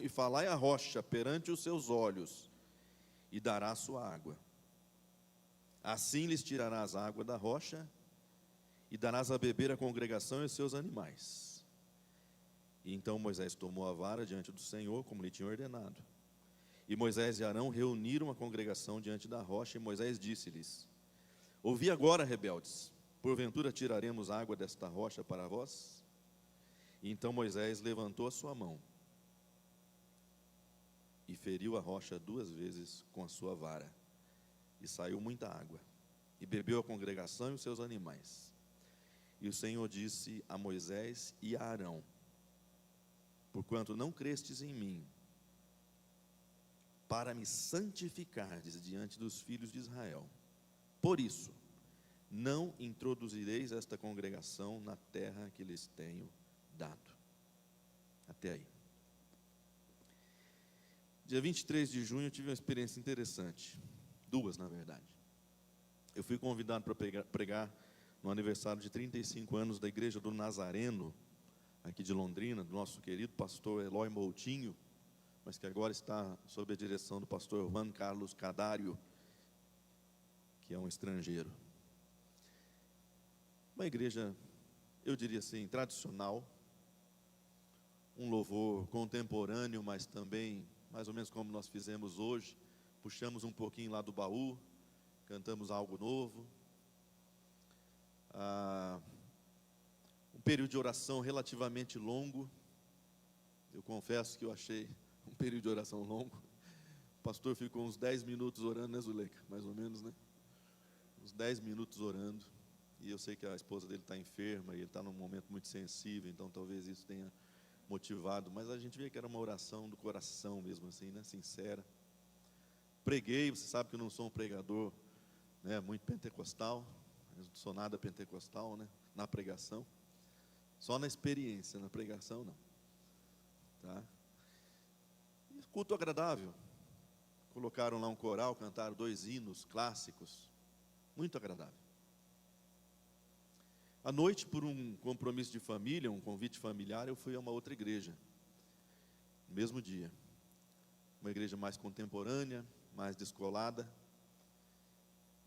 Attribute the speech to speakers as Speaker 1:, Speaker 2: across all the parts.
Speaker 1: e falai a rocha perante os seus olhos, e dará sua água. Assim lhes tirarás água da rocha, e darás a beber a congregação e seus animais. E então Moisés tomou a vara diante do Senhor, como lhe tinha ordenado. E Moisés e Arão reuniram a congregação diante da rocha, e Moisés disse-lhes: ouvi agora, rebeldes, porventura tiraremos água desta rocha para vós? E então Moisés levantou a sua mão, e feriu a rocha 2 vezes com a sua vara, e saiu muita água, e bebeu a congregação e os seus animais. E o Senhor disse a Moisés e a Arão: porquanto não crestes em mim, para me santificardes diante dos filhos de Israel, por isso, não introduzireis esta congregação na terra que lhes tenho dado. Até aí. Dia 23 de junho eu tive uma experiência interessante. 2, na verdade. Eu fui convidado para pregar no aniversário de 35 anos da Igreja do Nazareno, aqui de Londrina, do nosso querido pastor Eloy Moutinho, mas que agora está sob a direção do pastor Juan Carlos Cadário, que é um estrangeiro. Uma igreja, eu diria assim, tradicional, um louvor contemporâneo, mas também, mais ou menos como nós fizemos hoje, puxamos um pouquinho lá do baú, cantamos algo novo. Um período de oração relativamente longo. Eu confesso que eu achei um período de oração longo. O pastor ficou uns 10 minutos orando, né, Zuleika? Mais ou menos, né? Uns 10 minutos orando. E eu sei que a esposa dele está enferma, e ele está num momento muito sensível, então talvez isso tenha motivado. Mas a gente vê que era uma oração do coração mesmo assim, né? Sincera. Preguei, você sabe que eu não sou um pregador, né, muito pentecostal. Eu não sou nada pentecostal, né, na pregação. Só na experiência, na pregação não. Tá? E culto agradável. Colocaram lá um coral, cantaram 2 hinos clássicos. Muito agradável. À noite, por um compromisso de família, um convite familiar, eu fui a uma outra igreja. No mesmo dia. Uma igreja mais contemporânea, mais descolada.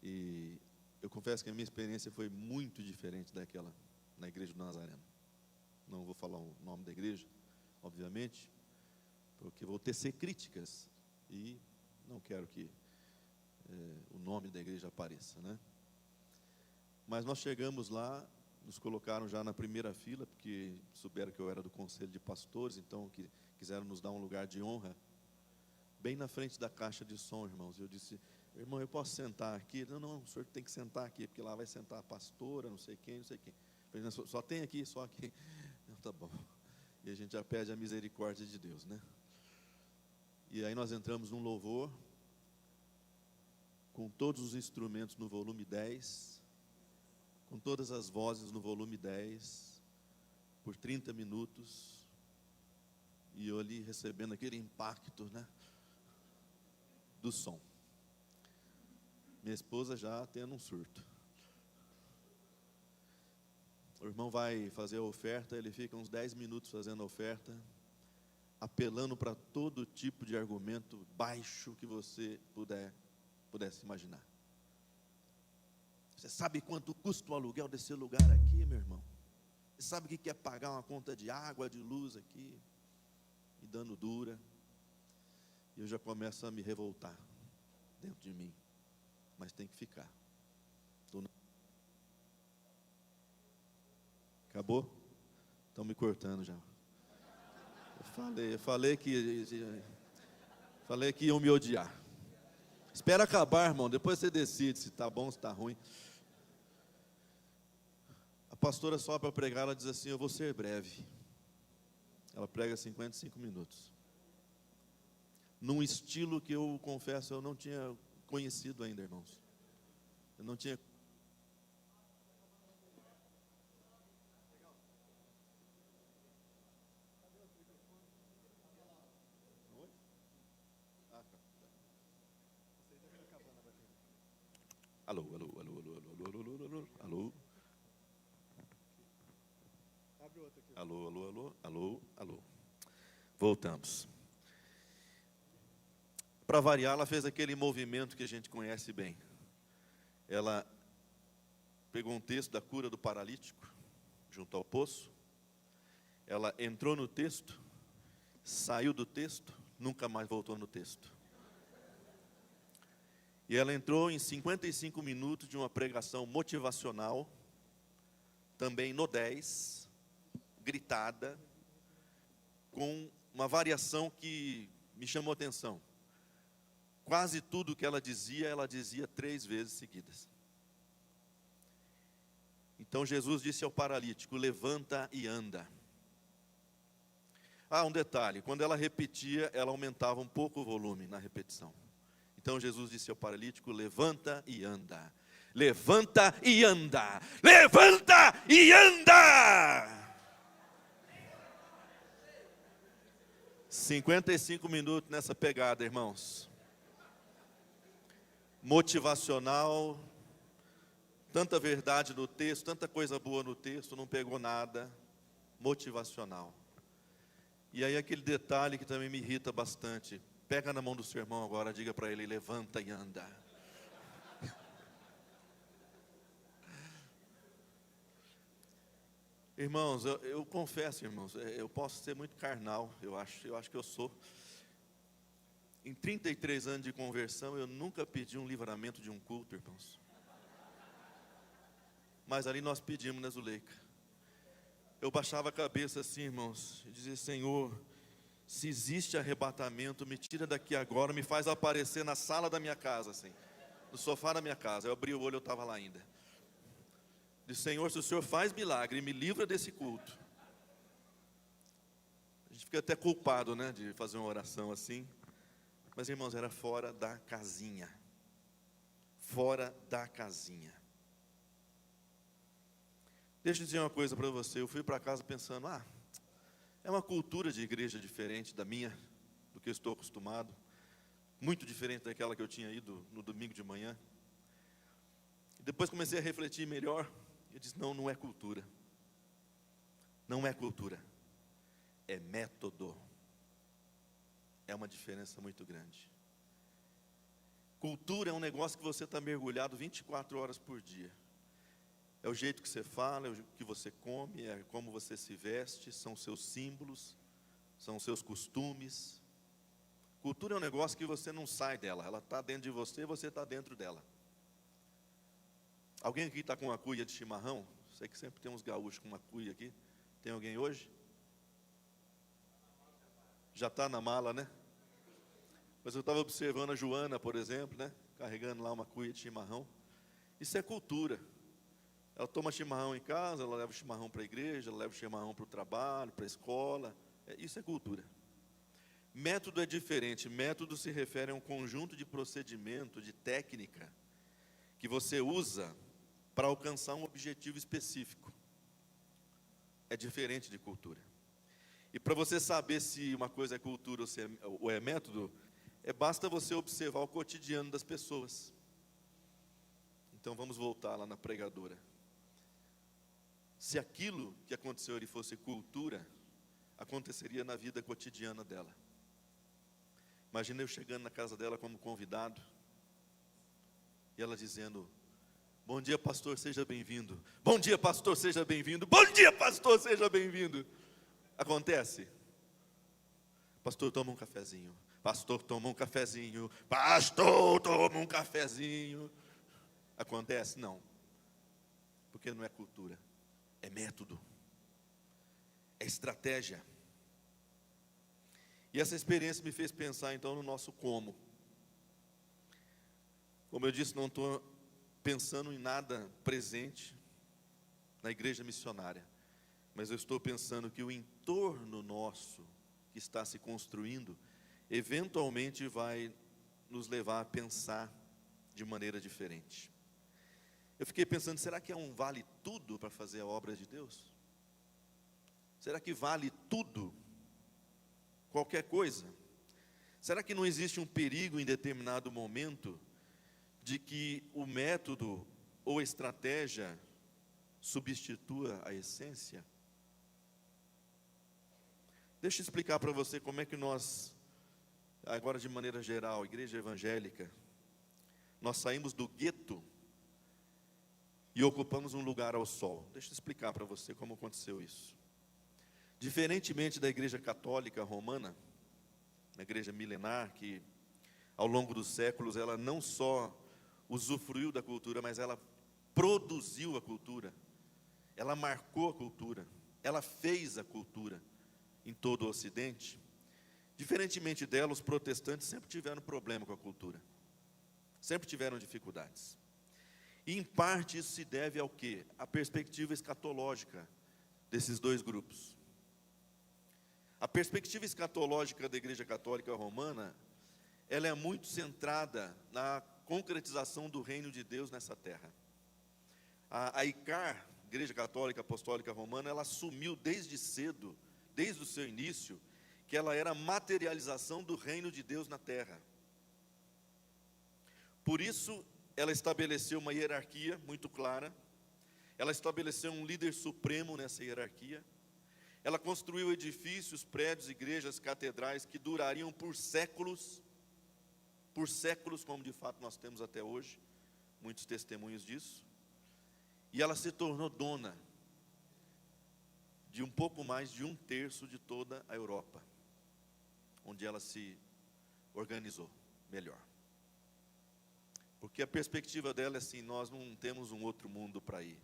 Speaker 1: E eu confesso que a minha experiência foi muito diferente daquela na igreja do Nazareno. Não vou falar o nome da igreja, obviamente, porque vou tecer críticas e não quero que o nome da igreja apareça, né? Mas nós chegamos lá, nos colocaram já na primeira fila, porque souberam que eu era do conselho de pastores, então quiseram nos dar um lugar de honra, bem na frente da caixa de som, irmãos. Eu disse: irmão, eu posso sentar aqui? Não, o senhor tem que sentar aqui, porque lá vai sentar a pastora, não sei quem. Só tem aqui, só aqui. Não, tá bom. E a gente já pede a misericórdia de Deus, né? E aí nós entramos num louvor, com todos os instrumentos no volume 10, com todas as vozes no volume 10, por 30 minutos, e eu ali recebendo aquele impacto, né, do som. Minha esposa já tendo um surto. O irmão vai fazer a oferta, ele fica uns 10 minutos fazendo a oferta, apelando para todo tipo de argumento baixo que você pudesse imaginar. Você sabe quanto custa o aluguel desse lugar aqui, meu irmão? Você sabe o que é pagar uma conta de água, de luz aqui? Me dando dura. E eu já começo a me revoltar dentro de mim. Mas tem que ficar. Acabou? Estão me cortando já. Eu falei que iam me odiar. Espera acabar, irmão, depois você decide se está bom, se está ruim. A pastora sobe para pregar, ela diz assim: eu vou ser breve. Ela prega 55 minutos. Num estilo que eu confesso, eu não tinha conhecido ainda, irmãos. Eu não tinha. Alô. Alô. Voltamos. para variar, ela fez aquele movimento que a gente conhece bem. Ela pegou um texto da cura do paralítico, junto ao poço. Ela entrou no texto, saiu do texto, nunca mais voltou no texto. E ela entrou em 55 minutos de uma pregação motivacional, também no 10, gritada, com uma variação que me chamou a atenção. Quase tudo que ela dizia 3 vezes seguidas. Então Jesus disse ao paralítico: levanta e anda. Um detalhe, quando ela repetia, ela aumentava um pouco o volume na repetição. Então Jesus disse ao paralítico: levanta e anda. Levanta e anda. Levanta e anda. 55 minutos nessa pegada, irmãos. Motivacional, tanta verdade no texto, tanta coisa boa no texto, não pegou nada. Motivacional. E aí aquele detalhe que também me irrita bastante. Pega na mão do seu irmão agora, diga para ele: levanta e anda. Irmãos, eu confesso, irmãos, eu posso ser muito carnal, eu acho que eu sou. Em 33 anos de conversão, eu nunca pedi um livramento de um culto, irmãos. Mas ali nós pedimos, né, Zuleika? Eu baixava a cabeça assim, irmãos, e dizia: Senhor, se existe arrebatamento, me tira daqui agora, me faz aparecer na sala da minha casa, assim, no sofá da minha casa. Eu abri o olho, eu estava lá ainda. Disse: Senhor, se o Senhor faz milagre, me livra desse culto. A gente fica até culpado, né, de fazer uma oração assim. Mas, irmãos, era fora da casinha. Fora da casinha. Deixa eu dizer uma coisa para você. Eu fui para casa pensando: é uma cultura de igreja diferente da minha, do que eu estou acostumado. Muito diferente daquela que eu tinha ido no domingo de manhã. E depois comecei a refletir melhor. Eu disse: não é cultura. Não é cultura. É método. É uma diferença muito grande. Cultura é um negócio que você está mergulhado 24 horas por dia. É o jeito que você fala, é o que você come, é como você se veste, são os seus símbolos, são os seus costumes. Cultura é um negócio que você não sai dela, ela está dentro de você, você está dentro dela. Alguém aqui está com uma cuia de chimarrão? Sei que sempre tem uns gaúchos com uma cuia aqui. Tem alguém hoje? Já está na mala, né? Mas eu estava observando a Joana, por exemplo, né? Carregando lá uma cuia de chimarrão. Isso é cultura. Ela toma chimarrão em casa, ela leva o chimarrão para a igreja, ela leva o chimarrão para o trabalho, para a escola. Isso é cultura. Método é diferente. Método se refere a um conjunto de procedimento, de técnica, que você usa para alcançar um objetivo específico. É diferente de cultura. E para você saber se uma coisa é cultura ou é método, basta você observar o cotidiano das pessoas. Então vamos voltar lá na pregadora. Se aquilo que aconteceu ali fosse cultura, aconteceria na vida cotidiana dela. Imagina eu chegando na casa dela como convidado, e ela dizendo: bom dia, pastor, seja bem-vindo. Bom dia, pastor, seja bem-vindo. Bom dia, pastor, seja bem-vindo. Acontece? Pastor, toma um cafezinho. Pastor, toma um cafezinho. Pastor, toma um cafezinho. Acontece? Não. Porque não é cultura. É método. É estratégia. E essa experiência me fez pensar então no nosso como. Como eu disse, não estou pensando em nada presente na igreja missionária. Mas eu estou pensando que o entorno nosso que está se construindo, eventualmente vai nos levar a pensar de maneira diferente. Eu fiquei pensando: será que é um vale tudo para fazer a obra de Deus? Será que vale tudo? Qualquer coisa? Será que não existe um perigo em determinado momento de que o método ou estratégia substitua a essência? Deixa eu explicar para você como é que nós agora de maneira geral, igreja evangélica, nós saímos do gueto e ocupamos um lugar ao sol. Deixa eu explicar para você como aconteceu isso. Diferentemente da igreja católica romana, a igreja milenar, que ao longo dos séculos ela não só usufruiu da cultura, mas ela produziu a cultura, ela marcou a cultura, ela fez a cultura em todo o Ocidente. Diferentemente dela, os protestantes sempre tiveram problema com a cultura, sempre tiveram dificuldades. E em parte isso se deve ao quê? À perspectiva escatológica desses dois grupos. A perspectiva escatológica da Igreja Católica Romana, ela é muito centrada na concretização do reino de Deus nessa terra. A ICAR, Igreja Católica Apostólica Romana, ela assumiu desde cedo, desde o seu início, que ela era a materialização do reino de Deus na terra. Por isso, ela estabeleceu uma hierarquia muito clara, ela estabeleceu um líder supremo nessa hierarquia, ela construiu edifícios, prédios, igrejas, catedrais que durariam por séculos, como de fato nós temos até hoje, muitos testemunhos disso, e ela se tornou dona de um pouco mais de 1/3 de toda a Europa, onde ela se organizou melhor. Porque a perspectiva dela é assim: nós não temos um outro mundo para ir,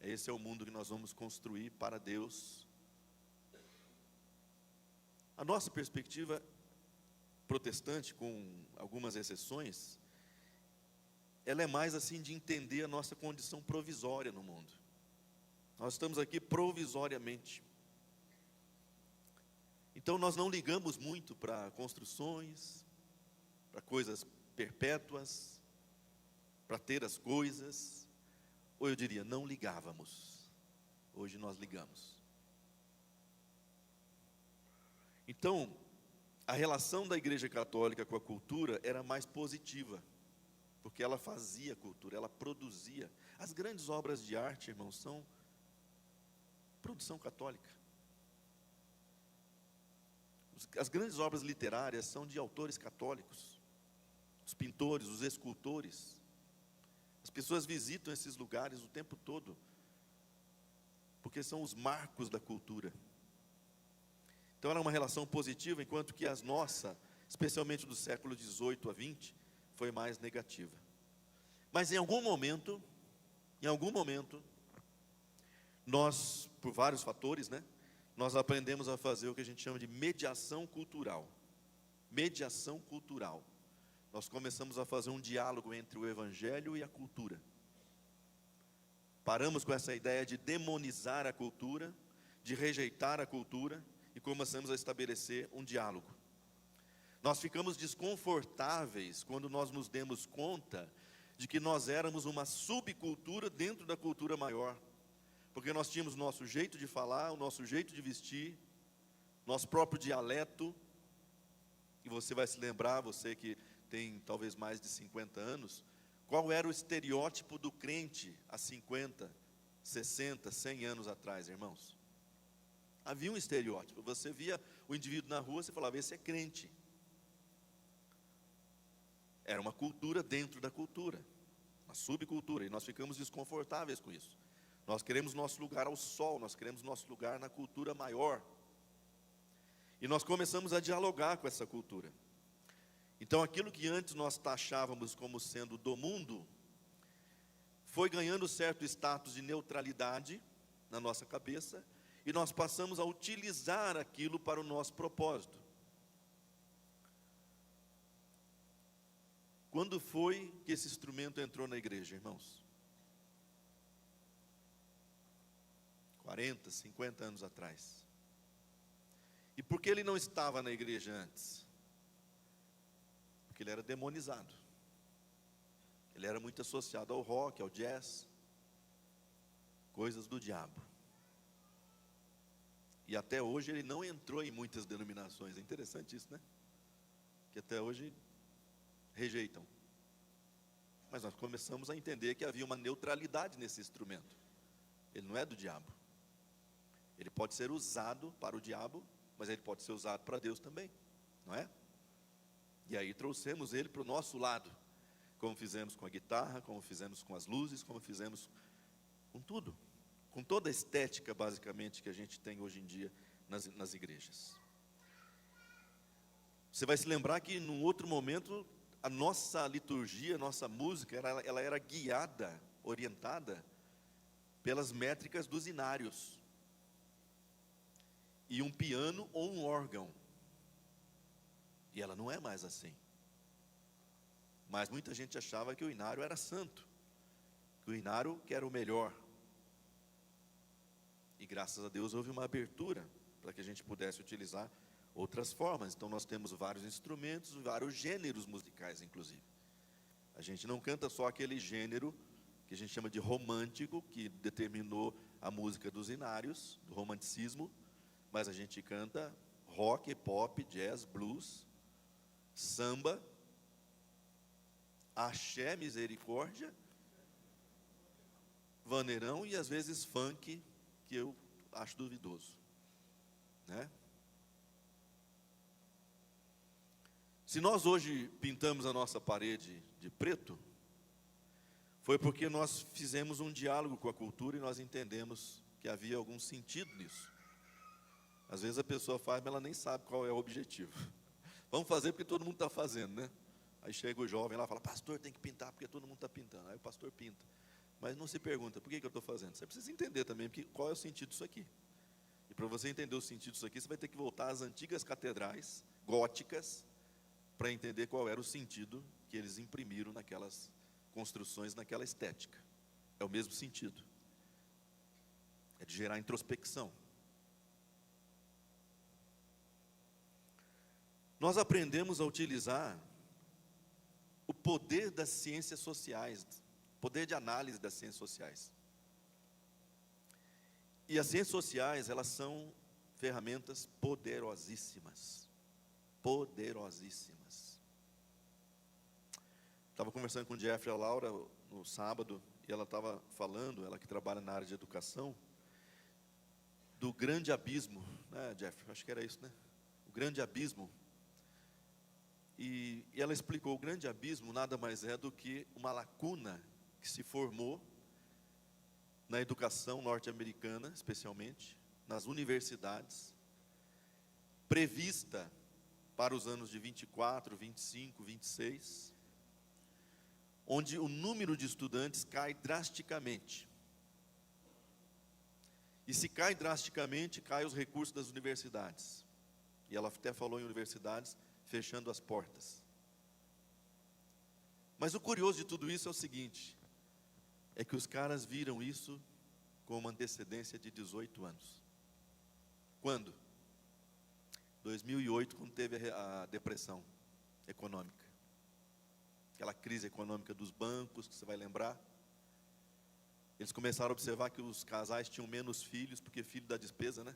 Speaker 1: esse é o mundo que nós vamos construir para Deus. A nossa perspectiva protestante, com algumas exceções, ela é mais assim de entender a nossa condição provisória no mundo. Nós estamos aqui provisoriamente. Então nós não ligamos muito para construções, para coisas perpétuas, para ter as coisas, ou eu diria, não ligávamos. Hoje nós ligamos. Então, a relação da Igreja Católica com a cultura era mais positiva, porque ela fazia cultura, ela produzia. As grandes obras de arte, irmãos, são produção católica. As grandes obras literárias são de autores católicos. Os pintores, os escultores. As pessoas visitam esses lugares o tempo todo, porque são os marcos da cultura. Então era uma relação positiva, enquanto que as nossas, especialmente do século 18 a 20, foi mais negativa. Mas em algum momento, nós, por vários fatores, nós aprendemos a fazer o que a gente chama de mediação cultural. Mediação cultural. Nós começamos a fazer um diálogo entre o evangelho e a cultura. Paramos com essa ideia de demonizar a cultura, de rejeitar a cultura, e começamos a estabelecer um diálogo. Nós ficamos desconfortáveis quando nós nos demos conta de que nós éramos uma subcultura dentro da cultura maior, porque nós tínhamos o nosso jeito de falar, o nosso jeito de vestir, nosso próprio dialeto, e você vai se lembrar, você que tem talvez mais de 50 anos, qual era o estereótipo do crente há 50, 60, 100 anos atrás, irmãos? Havia um estereótipo. Você via o indivíduo na rua, você falava, esse é crente. Era uma cultura dentro da cultura, uma subcultura, e nós ficamos desconfortáveis com isso. Nós queremos nosso lugar ao sol, nós queremos nosso lugar na cultura maior. E nós começamos a dialogar com essa cultura. Então aquilo que antes nós taxávamos como sendo do mundo, foi ganhando certo status de neutralidade na nossa cabeça, e nós passamos a utilizar aquilo para o nosso propósito. Quando foi que esse instrumento entrou na igreja, irmãos? 40, 50 anos atrás. E por que ele não estava na igreja antes? Porque ele era demonizado. Ele era muito associado ao rock, ao jazz, coisas do diabo. E até hoje ele não entrou em muitas denominações. É interessante isso, Que até hoje rejeitam. Mas nós começamos a entender que havia uma neutralidade nesse instrumento. Ele não é do diabo. Ele pode ser usado para o diabo, mas ele pode ser usado para Deus também, não é? E aí trouxemos ele para o nosso lado, como fizemos com a guitarra, como fizemos com as luzes, como fizemos com tudo, com toda a estética, basicamente, que a gente tem hoje em dia nas igrejas. Você vai se lembrar que, num outro momento, a nossa liturgia, a nossa música, ela era guiada, orientada, pelas métricas dos inários. E um piano ou um órgão. E ela não é mais assim. Mas muita gente achava que o inário era santo, que o inário que era o melhor. E graças a Deus houve uma abertura para que a gente pudesse utilizar outras formas. Então nós temos vários instrumentos, vários gêneros musicais, inclusive. A gente não canta só aquele gênero que a gente chama de romântico, que determinou a música dos inários, do romanticismo, mas a gente canta rock, pop, jazz, blues, samba, axé, misericórdia, vaneirão e às vezes funk, que eu acho duvidoso, né? Se nós hoje pintamos a nossa parede de preto, foi porque nós fizemos um diálogo com a cultura e nós entendemos que havia algum sentido nisso. Às vezes a pessoa faz, mas ela nem sabe qual é o objetivo. Vamos fazer porque todo mundo está fazendo, né? Aí chega o jovem lá e fala, pastor, tem que pintar porque todo mundo está pintando. Aí o pastor pinta. Mas não se pergunta, por que eu estou fazendo? Você precisa entender também qual é o sentido disso aqui. E para você entender o sentido disso aqui, você vai ter que voltar às antigas catedrais góticas para entender qual era o sentido que eles imprimiram naquelas construções, naquela estética. É o mesmo sentido. É de gerar introspecção. Nós aprendemos a utilizar o poder das ciências sociais, poder de análise das ciências sociais. E as ciências sociais, elas são ferramentas poderosíssimas. Poderosíssimas. Estava conversando com o Jeffrey e a Laura no sábado, e ela estava falando, ela que trabalha na área de educação, do grande abismo, né, Jeffrey? Acho que era isso, né? O grande abismo. E ela explicou, o grande abismo nada mais é do que uma lacuna que se formou na educação norte-americana, especialmente, nas universidades, prevista para os anos de 24, 25, 26, onde o número de estudantes cai drasticamente. E se cai drasticamente, cai os recursos das universidades. E ela até falou em universidades fechando as portas. Mas o curioso de tudo isso é o seguinte, é que os caras viram isso com uma antecedência de 18 anos. Quando? 2008, quando teve a depressão econômica. Aquela crise econômica dos bancos, que você vai lembrar. Eles começaram a observar que os casais tinham menos filhos, porque filho dá despesa, né?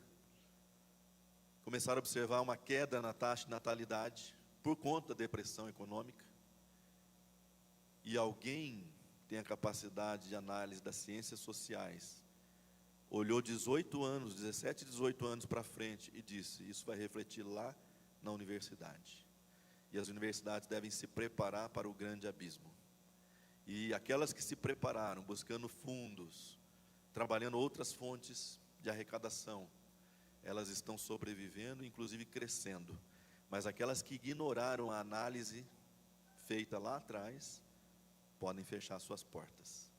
Speaker 1: Começaram a observar uma queda na taxa de natalidade, por conta da depressão econômica. E alguém tem a capacidade de análise das ciências sociais, olhou 18 anos, 17, 18 anos para frente e disse, isso vai refletir lá na universidade. E as universidades devem se preparar para o grande abismo. E aquelas que se prepararam, buscando fundos, trabalhando outras fontes de arrecadação, elas estão sobrevivendo, inclusive crescendo. Mas aquelas que ignoraram a análise feita lá atrás, podem fechar suas portas.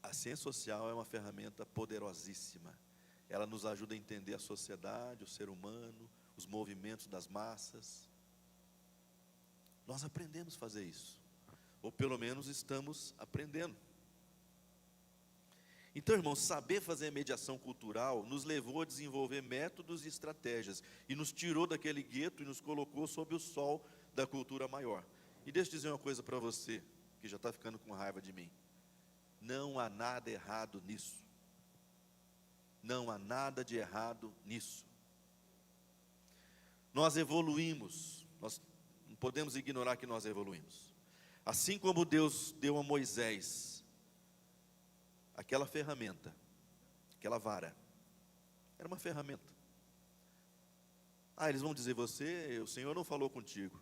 Speaker 1: A ciência social é uma ferramenta poderosíssima. Ela nos ajuda a entender a sociedade, o ser humano, os movimentos das massas. Nós aprendemos a fazer isso. Ou pelo menos estamos aprendendo. Então, irmãos, saber fazer mediação cultural nos levou a desenvolver métodos e estratégias. E nos tirou daquele gueto e nos colocou sob o sol da cultura maior. E deixa eu dizer uma coisa para você, que já está ficando com raiva de mim. Não há nada errado nisso. Não há nada de errado nisso. Nós evoluímos. Nós não podemos ignorar que nós evoluímos. Assim como Deus deu a Moisés aquela ferramenta, aquela vara, era uma ferramenta. Eles vão dizer, o Senhor não falou contigo.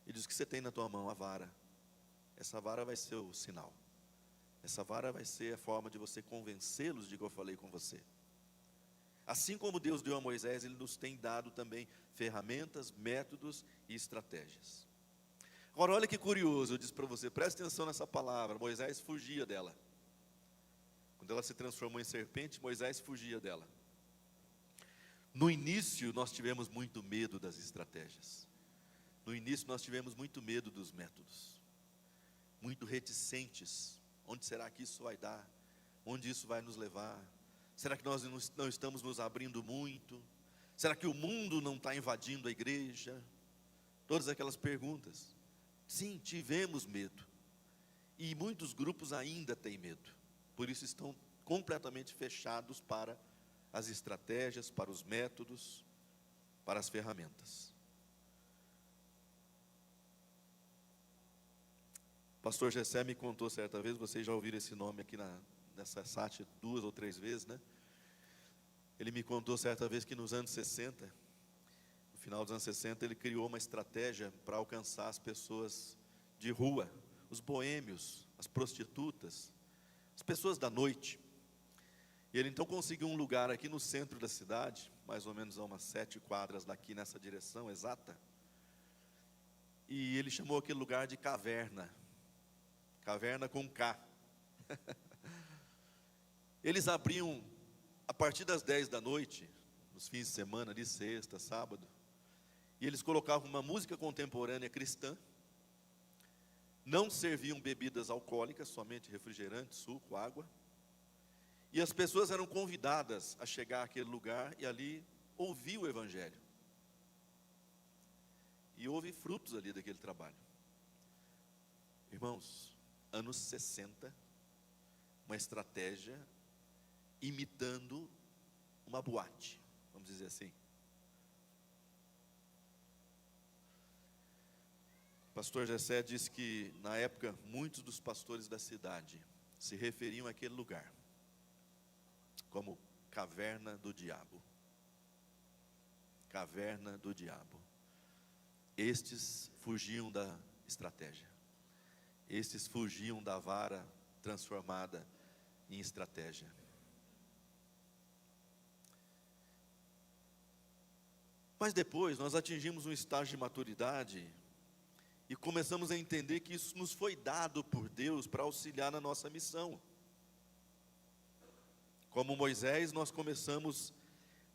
Speaker 1: Ele diz que você tem na tua mão a vara. Essa vara vai ser o sinal. Essa vara vai ser a forma de você convencê-los de que eu falei com você. Assim como Deus deu a Moisés, Ele nos tem dado também ferramentas, métodos e estratégias. Agora, olha que curioso, eu disse para você, preste atenção nessa palavra. Moisés fugia dela. Quando ela se transformou em serpente, Moisés fugia dela. No início, nós tivemos muito medo das estratégias. No início, nós tivemos muito medo dos métodos. Muito reticentes. Onde será que isso vai dar? Onde isso vai nos levar? Será que nós não estamos nos abrindo muito? Será que o mundo não está invadindo a igreja? Todas aquelas perguntas. Sim, tivemos medo. E muitos grupos ainda têm medo. Por isso estão completamente fechados para as estratégias, para os métodos, para as ferramentas. O pastor Gessé me contou certa vez, vocês já ouviram esse nome aqui nessa SAT 2 ou 3 vezes, né? Ele me contou certa vez que nos anos 60, no final dos anos 60, ele criou uma estratégia para alcançar as pessoas de rua, os boêmios, as prostitutas, as pessoas da noite. E ele então conseguiu um lugar aqui no centro da cidade, mais ou menos a umas 7 quadras daqui nessa direção exata. E ele chamou aquele lugar de caverna. Caverna com K. Eles abriam a partir das 10 da noite, nos fins de semana, de sexta, sábado. E eles colocavam uma música contemporânea cristã. Não serviam bebidas alcoólicas, somente refrigerante, suco, água. E as pessoas eram convidadas a chegar àquele lugar e ali ouvir o Evangelho. E houve frutos ali daquele trabalho. Irmãos, anos 60, uma estratégia imitando uma boate, vamos dizer assim. O pastor Gessé disse que, na época, muitos dos pastores da cidade se referiam àquele lugar como caverna do diabo. Caverna do diabo. Estes fugiam da estratégia. Estes fugiam da vara transformada em estratégia. Mas depois nós atingimos um estágio de maturidade e começamos a entender que isso nos foi dado por Deus para auxiliar na nossa missão. Como Moisés, nós começamos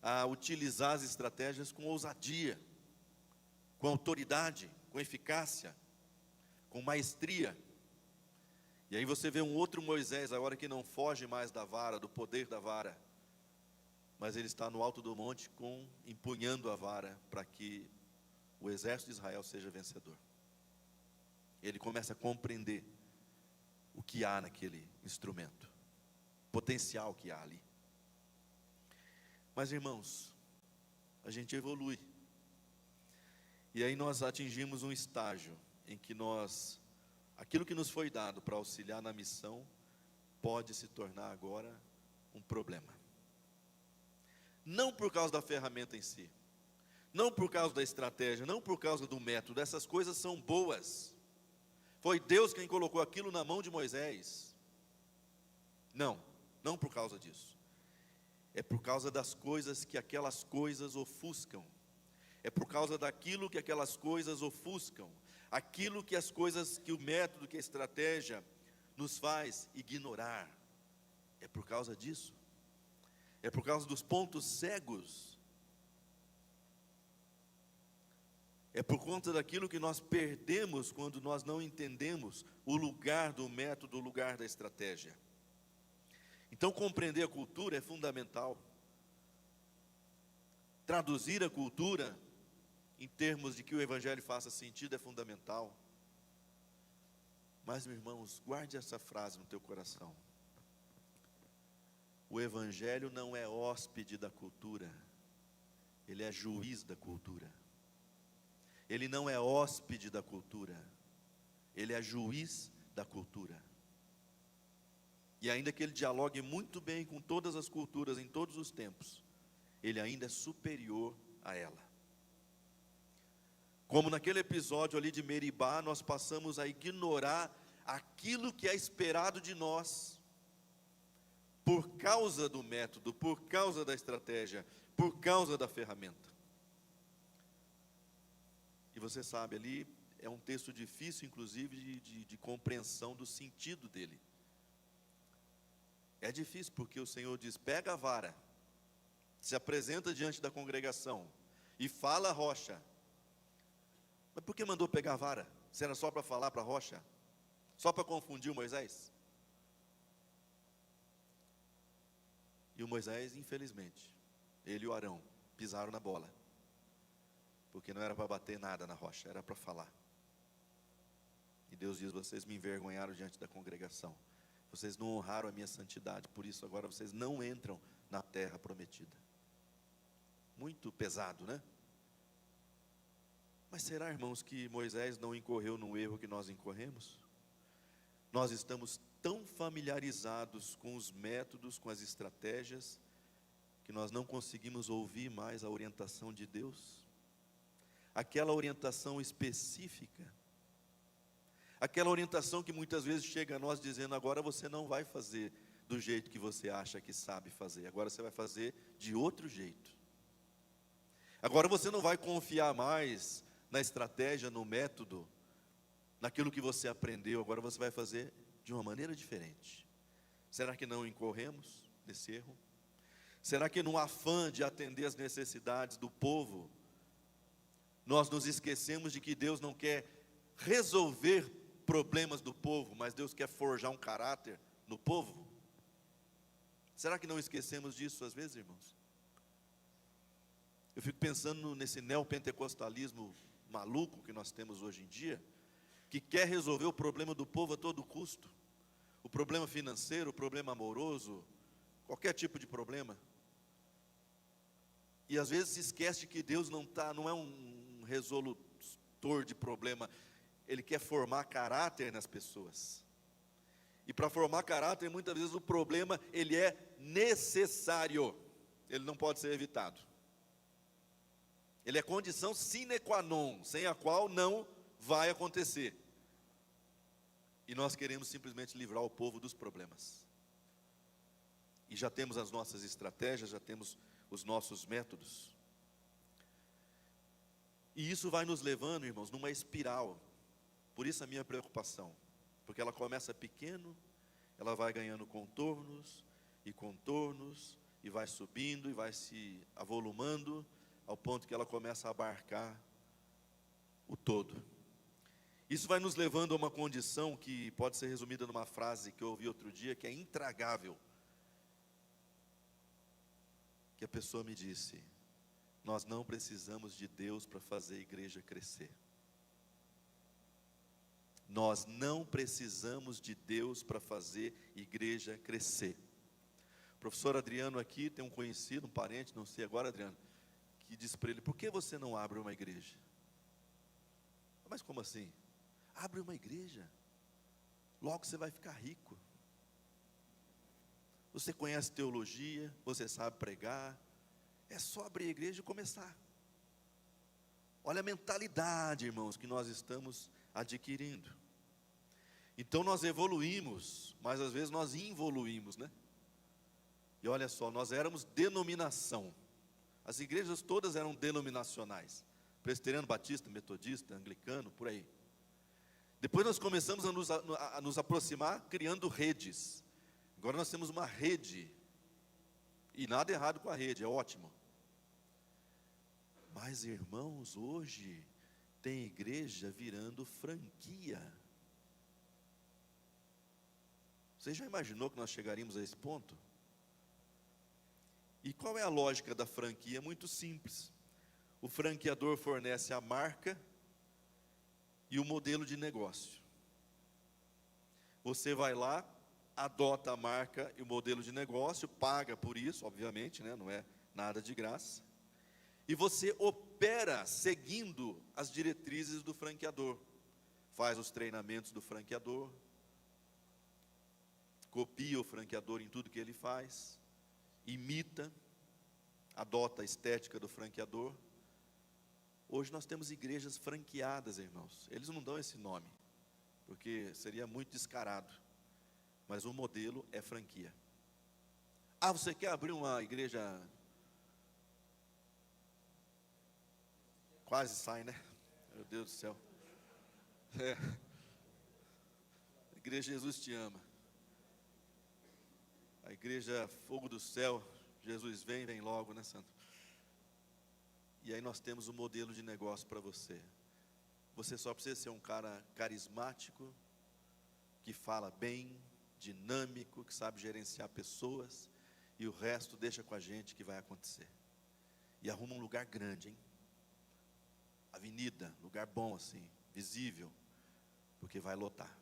Speaker 1: a utilizar as estratégias com ousadia, com autoridade, com eficácia, com maestria. E aí você vê um outro Moisés, agora que não foge mais da vara, do poder da vara, mas ele está no alto do monte empunhando a vara para que o exército de Israel seja vencedor. Ele começa a compreender o que há naquele instrumento, o potencial que há ali. Mas, irmãos, a gente evolui. E aí nós atingimos um estágio em que aquilo que nos foi dado para auxiliar na missão, pode se tornar agora um problema. Não por causa da ferramenta em si, não por causa da estratégia, não por causa do método, essas coisas são boas. Foi Deus quem colocou aquilo na mão de Moisés. Não por causa disso. É por causa das coisas que aquelas coisas ofuscam. É por causa daquilo que aquelas coisas ofuscam. Aquilo que as coisas, que o método, que a estratégia nos faz ignorar. É por causa disso. É por causa dos pontos cegos. É por conta daquilo que nós perdemos quando nós não entendemos o lugar do método, o lugar da estratégia. Então, compreender a cultura é fundamental. Traduzir a cultura em termos de que o Evangelho faça sentido é fundamental. Mas, meus irmãos, guarde essa frase no teu coração. O Evangelho não é hóspede da cultura, ele é juiz da cultura. Ele não é hóspede da cultura, ele é juiz da cultura. E ainda que ele dialogue muito bem com todas as culturas em todos os tempos, ele ainda é superior a ela. Como naquele episódio ali de Meribá, nós passamos a ignorar aquilo que é esperado de nós, por causa do método, por causa da estratégia, por causa da ferramenta. E você sabe, ali é um texto difícil, inclusive, de compreensão do sentido dele. É difícil porque o Senhor diz: pega a vara, se apresenta diante da congregação e fala a rocha. Mas por que mandou pegar a vara? Se era só para falar para a rocha? Só para confundir o Moisés? E o Moisés, infelizmente, ele e o Arão pisaram na bola, porque não era para bater nada na rocha, era para falar. E Deus diz: vocês me envergonharam diante da congregação, vocês não honraram a minha santidade, por isso agora vocês não entram na terra prometida. Muito pesado, né? Mas será, irmãos, que Moisés não incorreu no erro que nós incorremos? Nós estamos tão familiarizados com os métodos, com as estratégias, que nós não conseguimos ouvir mais a orientação de Deus, aquela orientação específica, aquela orientação que muitas vezes chega a nós dizendo: agora você não vai fazer do jeito que você acha que sabe fazer, agora você vai fazer de outro jeito. Agora você não vai confiar mais na estratégia, no método, naquilo que você aprendeu, agora você vai fazer de uma maneira diferente. Será que não incorremos nesse erro? Será que no afã de atender as necessidades do povo, nós nos esquecemos de que Deus não quer resolver problemas do povo, mas Deus quer forjar um caráter no povo? Será que não esquecemos disso às vezes, irmãos? Eu fico pensando nesse neopentecostalismo maluco que nós temos hoje em dia, que quer resolver o problema do povo a todo custo, o problema financeiro, o problema amoroso, qualquer tipo de problema. E às vezes se esquece que Deus não é um resolutor de problema, Ele quer formar caráter nas pessoas. E para formar caráter, muitas vezes o problema, ele é necessário, ele não pode ser evitado. Ele é condição sine qua non, sem a qual não vai acontecer. E nós queremos simplesmente livrar o povo dos problemas. E já temos as nossas estratégias, já temos os nossos métodos. E isso vai nos levando, irmãos, numa espiral. Por isso a minha preocupação. Porque ela começa pequeno, ela vai ganhando contornos, e vai subindo, e vai se avolumando, ao ponto que ela começa a abarcar o todo. Isso vai nos levando a uma condição que pode ser resumida numa frase que eu ouvi outro dia, que é intragável. Que a pessoa me disse: nós não precisamos de Deus para fazer a igreja crescer. Nós não precisamos de Deus para fazer a igreja crescer. O professor Adriano aqui tem um conhecido, um parente, não sei agora, Adriano, que disse para ele: por que você não abre uma igreja? Mas como assim? Abre uma igreja, logo você vai ficar rico. Você conhece teologia, você sabe pregar, é só abrir a igreja e começar. Olha a mentalidade, irmãos, que nós estamos adquirindo. Então nós evoluímos, mas às vezes nós involuímos, né? E olha só, nós éramos denominação. As igrejas todas eram denominacionais: presbiteriano, batista, metodista, anglicano, por aí. Depois nós começamos a nos aproximar criando redes. Agora nós temos uma rede, e nada errado com a rede, é ótimo. Mas, irmãos, hoje tem igreja virando franquia. Você já imaginou que nós chegaríamos a esse ponto? E qual é a lógica da franquia? É muito simples. O franqueador fornece a marca e o modelo de negócio. Você vai lá, adota a marca e o modelo de negócio, paga por isso, obviamente, né? Não é nada de graça. E você opera seguindo as diretrizes do franqueador. Faz os treinamentos do franqueador, copia o franqueador em tudo que ele faz, imita, adota a estética do franqueador, Hoje nós temos igrejas franqueadas, irmãos. Eles não dão esse nome, porque seria muito descarado. Mas o modelo é franquia. Ah, você quer abrir uma igreja? Quase sai, né? Meu Deus do céu. A igreja Jesus te ama. A igreja Fogo do Céu, Jesus vem logo, né, santo? E aí nós temos um modelo de negócio para você. Você só precisa ser um cara carismático, que fala bem, dinâmico, que sabe gerenciar pessoas, e o resto deixa com a gente que vai acontecer. E arruma um lugar grande, hein? Avenida, lugar bom assim, visível, porque vai lotar.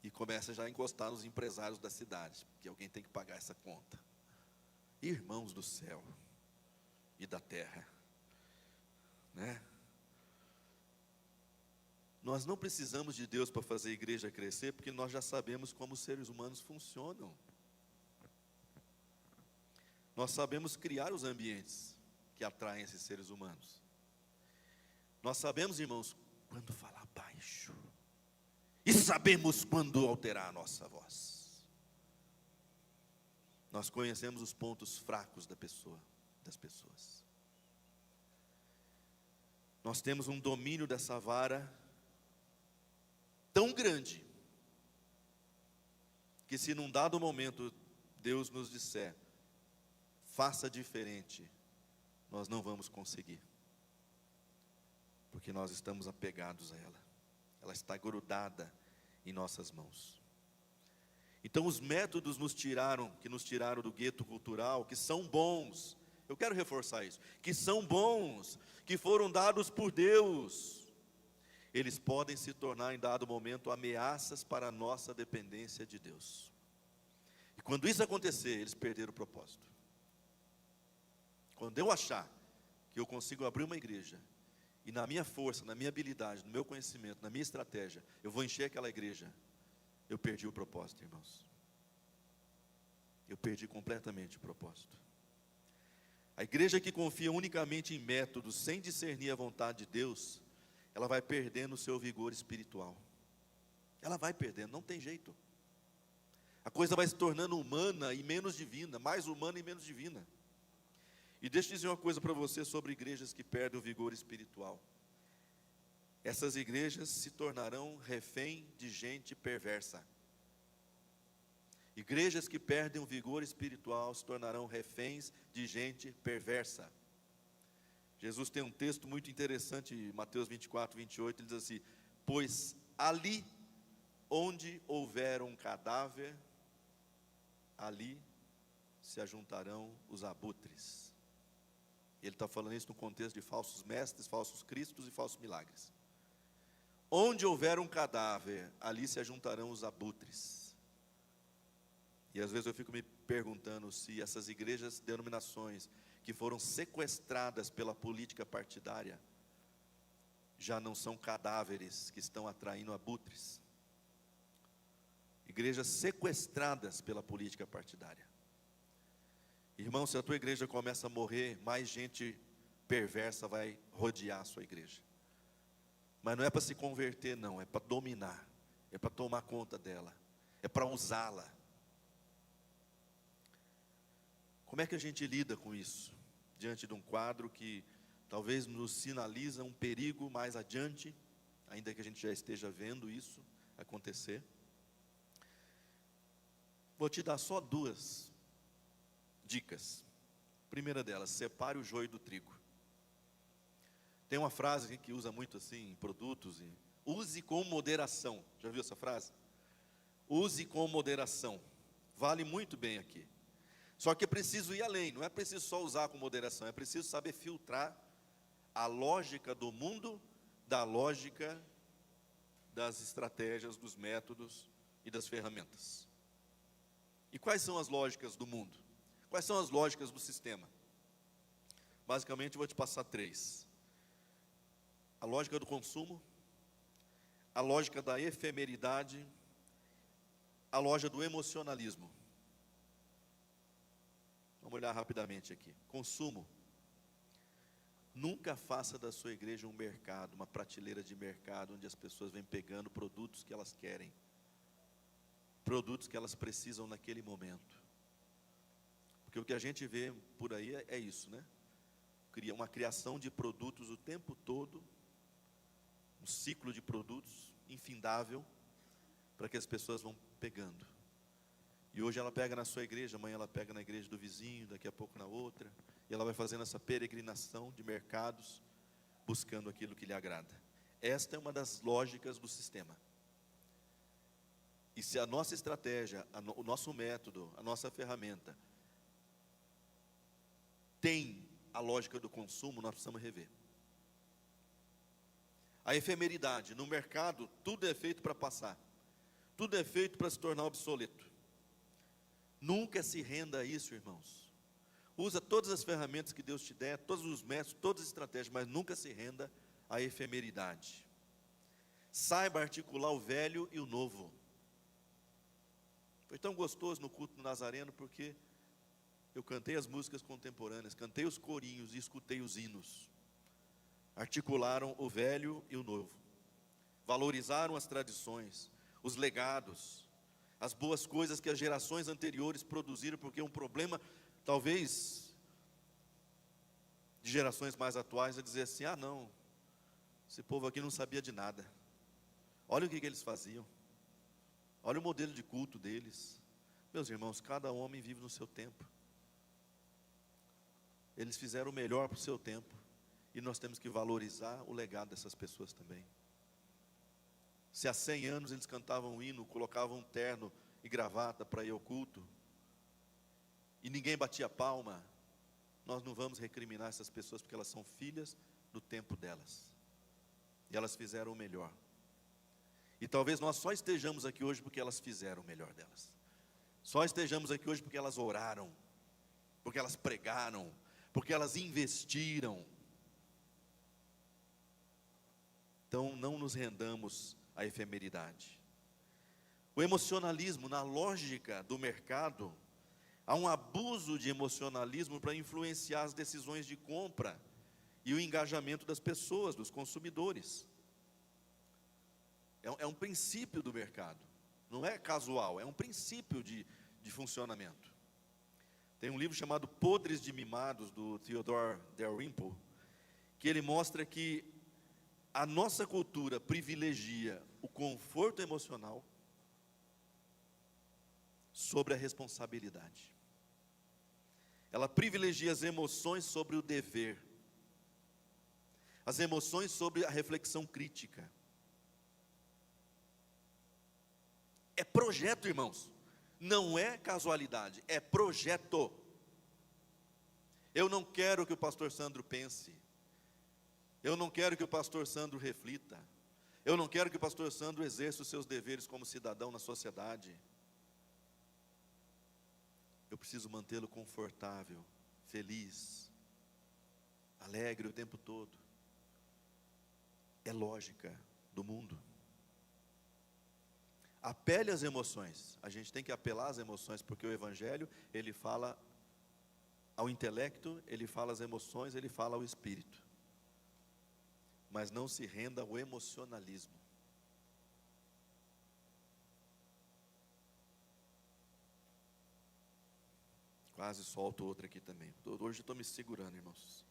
Speaker 1: E começa já a encostar nos empresários da cidade, porque alguém tem que pagar essa conta. Irmãos do céu e da terra, né? Nós não precisamos de Deus para fazer a igreja crescer, porque nós já sabemos como os seres humanos funcionam. Nós sabemos criar os ambientes que atraem esses seres humanos. Nós sabemos, irmãos, quando falar baixo, e sabemos quando alterar a nossa voz. Nós conhecemos os pontos fracos das pessoas. Nós temos um domínio dessa vara tão grande, que se num dado momento Deus nos disser, faça diferente, nós não vamos conseguir, porque nós estamos apegados a ela, ela está grudada em nossas mãos. Então os métodos que nos tiraram do gueto cultural, que são bons, eu quero reforçar isso, que são bons, que foram dados por Deus, eles podem se tornar em dado momento ameaças para a nossa dependência de Deus. E quando isso acontecer, eles perderam o propósito. Quando eu achar que eu consigo abrir uma igreja, e na minha força, na minha habilidade, no meu conhecimento, na minha estratégia, eu vou encher aquela igreja, eu perdi o propósito, irmãos. Eu perdi completamente o propósito. A igreja que confia unicamente em métodos, sem discernir a vontade de Deus, ela vai perdendo o seu vigor espiritual. Ela vai perdendo, não tem jeito. A coisa vai se tornando humana e menos divina, mais humana e menos divina. E deixa eu dizer uma coisa para você sobre igrejas que perdem o vigor espiritual. Essas igrejas se tornarão refém de gente perversa. Igrejas que perdem o vigor espiritual se tornarão reféns de gente perversa. Jesus tem um texto muito interessante, Mateus 24, 28, ele diz assim, pois ali onde houver um cadáver, ali se ajuntarão os abutres. Ele está falando isso no contexto de falsos mestres, falsos cristos e falsos milagres. Onde houver um cadáver, ali se ajuntarão os abutres. E às vezes eu fico me perguntando se essas igrejas, denominações, que foram sequestradas pela política partidária, já não são cadáveres que estão atraindo abutres. Igrejas sequestradas pela política partidária. Irmão, se a tua igreja começa a morrer, mais gente perversa vai rodear a sua igreja. Mas não é para se converter não, é para dominar, é para tomar conta dela, é para usá-la. Como é que a gente lida com isso? Diante de um quadro que talvez nos sinaliza um perigo mais adiante, ainda que a gente já esteja vendo isso acontecer. Vou te dar só 2 dicas. Primeira delas, separe o joio do trigo. Tem uma frase que usa muito assim em produtos, use com moderação. Já viu essa frase? Use com moderação. Vale muito bem aqui. Só que é preciso ir além, não é preciso só usar com moderação, é preciso saber filtrar a lógica do mundo da lógica das estratégias, dos métodos e das ferramentas. E quais são as lógicas do mundo? Quais são as lógicas do sistema? Basicamente eu vou te passar 3. A lógica do consumo, a lógica da efemeridade, a lógica do emocionalismo. Vamos olhar rapidamente aqui. Consumo. Nunca faça da sua igreja um mercado, uma prateleira de mercado, onde as pessoas vêm pegando produtos que elas querem, produtos que elas precisam naquele momento. Porque o que a gente vê por aí é isso, né? Uma criação de produtos o tempo todo, um ciclo de produtos infindável, para que as pessoas vão pegando. E hoje ela pega na sua igreja, amanhã ela pega na igreja do vizinho, daqui a pouco na outra, e ela vai fazendo essa peregrinação de mercados, buscando aquilo que lhe agrada. Esta é uma das lógicas do sistema. E se a nossa estratégia, o nosso método, a nossa ferramenta tem a lógica do consumo, nós precisamos rever. A efemeridade, no mercado, tudo é feito para passar. Tudo é feito para se tornar obsoleto. Nunca se renda a isso, irmãos. Usa todas as ferramentas que Deus te der, todos os métodos, todas as estratégias, mas nunca se renda à efemeridade. Saiba articular o velho e o novo. Foi tão gostoso no culto do Nazareno, porque eu cantei as músicas contemporâneas, cantei os corinhos e escutei os hinos. Articularam o velho e o novo. Valorizaram as tradições, os legados, as boas coisas que as gerações anteriores produziram, porque um problema, talvez, de gerações mais atuais, é dizer assim: ah não, esse povo aqui não sabia de nada. Olha o que eles faziam. Olha o modelo de culto deles. Meus irmãos, cada homem vive no seu tempo. Eles fizeram o melhor para o seu tempo. E nós temos que valorizar o legado dessas pessoas também. Se há 100 anos eles cantavam um hino, colocavam um terno e gravata para ir ao culto, e ninguém batia palma, nós não vamos recriminar essas pessoas, porque elas são filhas do tempo delas. E elas fizeram o melhor. E talvez nós só estejamos aqui hoje porque elas fizeram o melhor delas. Só estejamos aqui hoje porque elas oraram, porque elas pregaram, porque elas investiram. Então não nos rendamos à efemeridade. O emocionalismo, na lógica do mercado, há um abuso de emocionalismo para influenciar as decisões de compra e o engajamento das pessoas, dos consumidores. É um princípio do mercado, não é casual, é um princípio de funcionamento. Tem um livro chamado Podres de Mimados, do Theodore Dalrymple, que ele mostra que a nossa cultura privilegia o conforto emocional sobre a responsabilidade. Ela privilegia as emoções sobre o dever, as emoções sobre a reflexão crítica. É projeto, irmãos, não é casualidade, é projeto. Eu não quero que o pastor Sandro pense, eu não quero que o pastor Sandro reflita, eu não quero que o pastor Sandro exerça os seus deveres como cidadão na sociedade. Eu preciso mantê-lo confortável, feliz, alegre o tempo todo. É lógica do mundo. Apele às emoções. A gente tem que apelar às emoções, porque o Evangelho, ele fala ao intelecto, ele fala às emoções, ele fala ao espírito. Mas não se renda ao emocionalismo. Quase solto outra aqui também. Hoje estou me segurando, irmãos.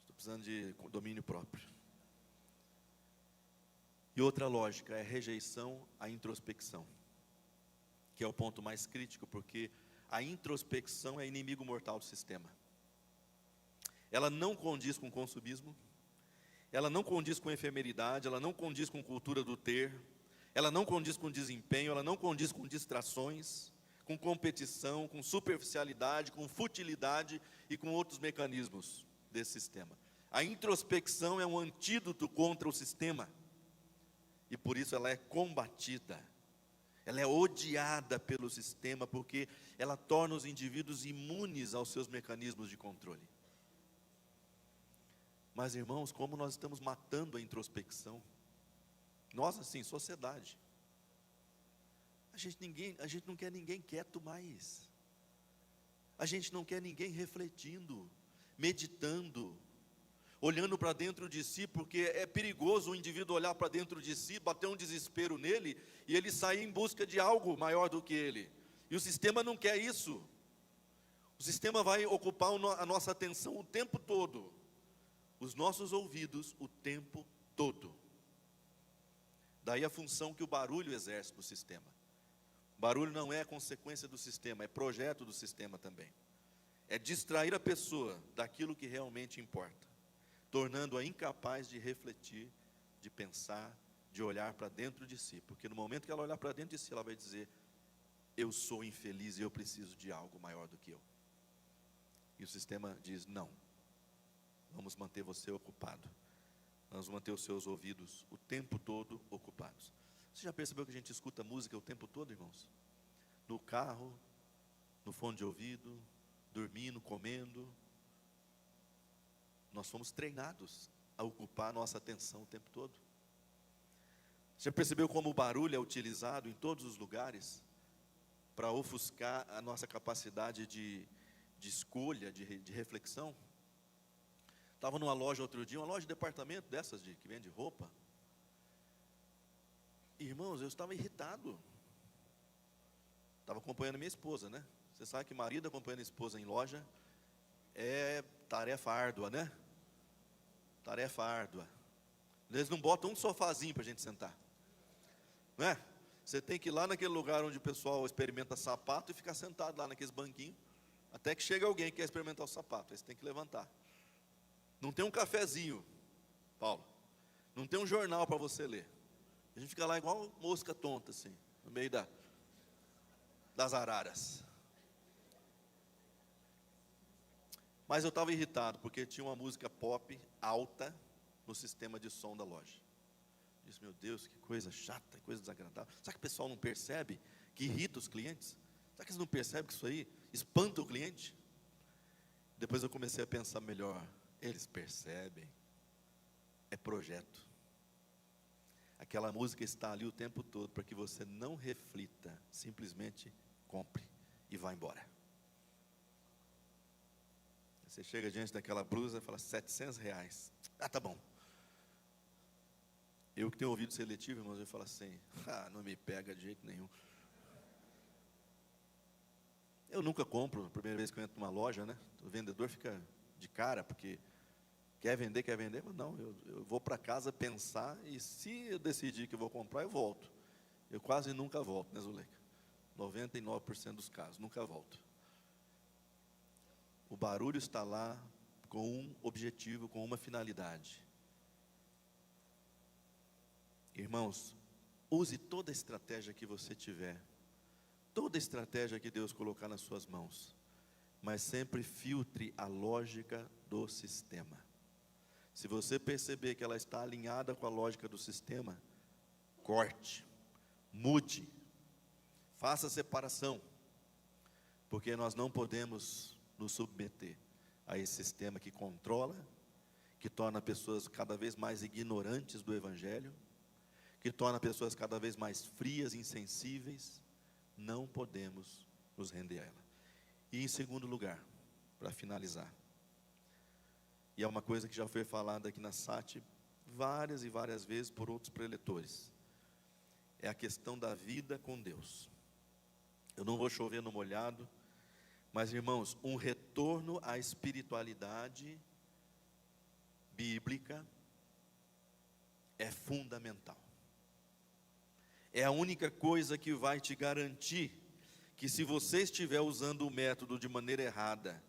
Speaker 1: Estou precisando de domínio próprio. E outra lógica é a rejeição à introspecção, que é o ponto mais crítico, porque a introspecção é inimigo mortal do sistema. Ela não condiz com o consumismo, ela não condiz com efemeridade, ela não condiz com cultura do ter, ela não condiz com desempenho, ela não condiz com distrações, com competição, com superficialidade, com futilidade e com outros mecanismos desse sistema. A introspecção é um antídoto contra o sistema. E por isso ela é combatida, ela é odiada pelo sistema, porque ela torna os indivíduos imunes aos seus mecanismos de controle. Mas irmãos, como nós estamos matando a introspecção? Nós assim, sociedade. A gente não quer ninguém quieto mais. A gente não quer ninguém refletindo, meditando. olhando para dentro de si, porque é perigoso o indivíduo olhar para dentro de si, bater um desespero nele, e ele sair em busca de algo maior do que ele. E o sistema não quer isso. O sistema vai ocupar a nossa atenção o tempo todo, os nossos ouvidos o tempo todo. Daí a função que o barulho exerce no sistema. O barulho não é consequência do sistema, é projeto do sistema também. É distrair a pessoa daquilo que realmente importa, tornando-a incapaz de refletir, de pensar, de olhar para dentro de si. Porque no momento que ela olhar para dentro de si, ela vai dizer: eu sou infeliz e eu preciso de algo maior do que eu. E o sistema diz: não, vamos manter você ocupado, vamos manter os seus ouvidos o tempo todo ocupados. Você já percebeu que a gente escuta música o tempo todo, irmãos? No carro, no fone de ouvido, dormindo, comendo. Nós fomos treinados a ocupar a nossa atenção o tempo todo. Você já percebeu como o barulho é utilizado em todos os lugares para ofuscar a nossa capacidade de escolha, de reflexão? Estava numa loja outro dia, uma loja de departamento dessas que vende roupa. Irmãos, eu estava irritado. Estava acompanhando minha esposa, né? Você sabe que marido acompanhando a esposa em loja é tarefa árdua, né? Tarefa árdua. Eles não botam um sofazinho para a gente sentar, não é? Você tem que ir lá naquele lugar onde o pessoal experimenta sapato e ficar sentado lá naqueles banquinhos, até que chega alguém que quer experimentar o sapato. Aí você tem que levantar. Não tem um cafezinho, Paulo. Não tem um jornal para você ler. A gente fica lá igual mosca tonta, assim, no meio das araras. Mas eu estava irritado, porque tinha uma música pop alta no sistema de som da loja. Eu disse: meu Deus, que coisa chata, que coisa desagradável. Será que o pessoal não percebe que irrita os clientes? Será que eles não percebem que isso aí espanta o cliente? Depois eu comecei a pensar melhor. Eles percebem. É projeto. Aquela música está ali o tempo todo para que você não reflita, simplesmente compre e vá embora. Você chega diante daquela blusa e fala: R$700. Ah, tá bom. Eu que tenho ouvido seletivo, irmãos, eu falo assim: não me pega de jeito nenhum. Eu nunca compro, a primeira vez que eu entro numa loja, né? O vendedor fica de cara, porque quer vender, mas não, eu vou para casa pensar, e se eu decidir que eu vou comprar, eu volto. Eu quase nunca volto, né, Zuleika? 99% dos casos, nunca volto. O barulho está lá com um objetivo, com uma finalidade. Irmãos, use toda a estratégia que você tiver, toda a estratégia que Deus colocar nas suas mãos, mas sempre filtre a lógica do sistema. Se você perceber que ela está alinhada com a lógica do sistema, corte, mude, faça separação, porque nós não podemos nos submeter a esse sistema que controla, que torna pessoas cada vez mais ignorantes do Evangelho, que torna pessoas cada vez mais frias, insensíveis. Não podemos nos render a ela. E em segundo lugar, para finalizar, e é uma coisa que já foi falada aqui na SAT várias e várias vezes por outros preletores, é a questão da vida com Deus. Eu não vou chover no molhado, mas, irmãos, um retorno à espiritualidade bíblica é fundamental. É a única coisa que vai te garantir que, se você estiver usando o método de maneira errada,